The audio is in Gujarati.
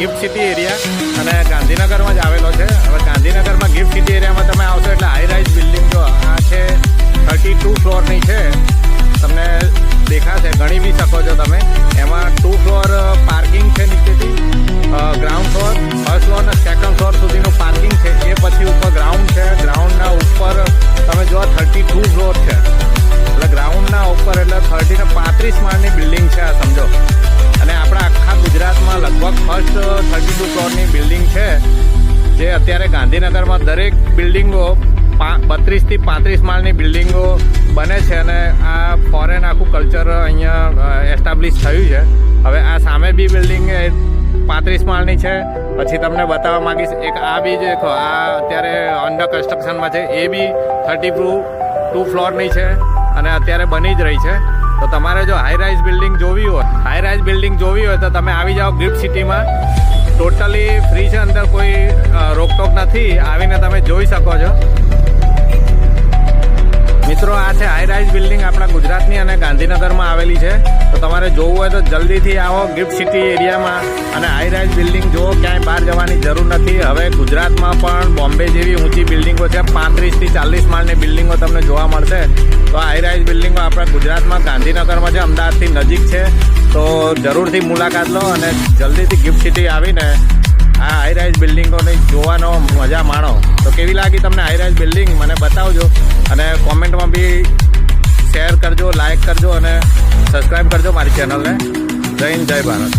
ગિફ્ટ સિટી એરિયા અને ગાંધીનગરમાં જ આવેલો છે. હવે ગાંધીનગરમાં ગિફ્ટ સિટી એરિયામાં તમે આવશો એટલે હાઈ રાઇઝ બિલ્ડિંગ જો આ છે 32 ફ્લોરની છે. તમને દેખાશે, ગણી બી શકો છો તમે. એમાં 2 ફ્લોર પાર્કિંગ છે, નીચેથી ગ્રાઉન્ડ ફ્લોર, ફર્સ્ટ ફ્લોર અને સેકન્ડ ફ્લોર સુધીનું પાર્કિંગ છે. એ પછી ઉપર ગ્રાઉન્ડ છે. ગ્રાઉન્ડના ઉપર તમે જો 32 ફ્લોર છે એટલે ગ્રાઉન્ડના ઉપર એટલે 30 ને 35 માળની બિલ્ડિંગ છે આ, સમજો. અને આપણા આખા ગુજરાતમાં લગભગ ફર્સ્ટ 32 ફ્લોરની બિલ્ડિંગ છે, જે અત્યારે ગાંધીનગરમાં દરેક બિલ્ડિંગો 32 થી 35 માળની બિલ્ડિંગો બને છે. અને આ ફોરેન આખું કલ્ચર અહીંયા એસ્ટાબ્લિશ થયું છે. હવે આ સામે બી બિલ્ડિંગ 35 માળની છે. પછી તમને બતાવવા માંગીશ એક આ બી દેખો, આ અત્યારે અંડર કન્સ્ટ્રક્શનમાં છે. એ બી 32 ફ્લોરની છે અને અત્યારે બની જ રહી છે. તો તમારે જો હાઈ રાઇઝ બિલ્ડિંગ જોવી હોય તો તમે આવી જાઓ ગિફ્ટ સિટીમાં. ટોટલી ફ્રી છે, અંદર કોઈ રોકટોક નથી. આવીને તમે જોઈ શકો છો. મિત્રો, આ છે હાઈ રાઇઝ બિલ્ડિંગ આપણા ગુજરાતની અને ગાંધીનગરમાં આવેલી છે. તો તમારે જોવું હોય તો જલ્દીથી આવો ગિફ્ટ સિટી એરિયામાં અને હાઈ રાઇઝ બિલ્ડિંગ જુઓ. ક્યાંય બહાર જવાની જરૂર નથી. હવે ગુજરાતમાં પણ બોમ્બે જેવી ઊંચી બિલ્ડિંગો છે, 35 થી 40 માળની બિલ્ડિંગો તમને જોવા મળશે. તો હાઈ રાઇઝ બિલ્ડિંગો આપણા ગુજરાતમાં ગાંધીનગરમાં છે, અમદાવાદથી નજીક છે. તો જરૂરથી મુલાકાત લો અને જલ્દીથી ગિફ્ટ સિટી આવીને આ હાઈ રાઇઝ બિલ્ડિંગોને જોવાનો મજા માણો. તો કેવી લાગી તમને હાઈ રાઇઝ બિલ્ડિંગ મને બતાવજો અને કોમેન્ટમાં બી શેર કરજો, લાઇક કરજો અને સબસ્ક્રાઈબ કરજો મારી ચેનલને. જય હિન્દ, જય ભારત.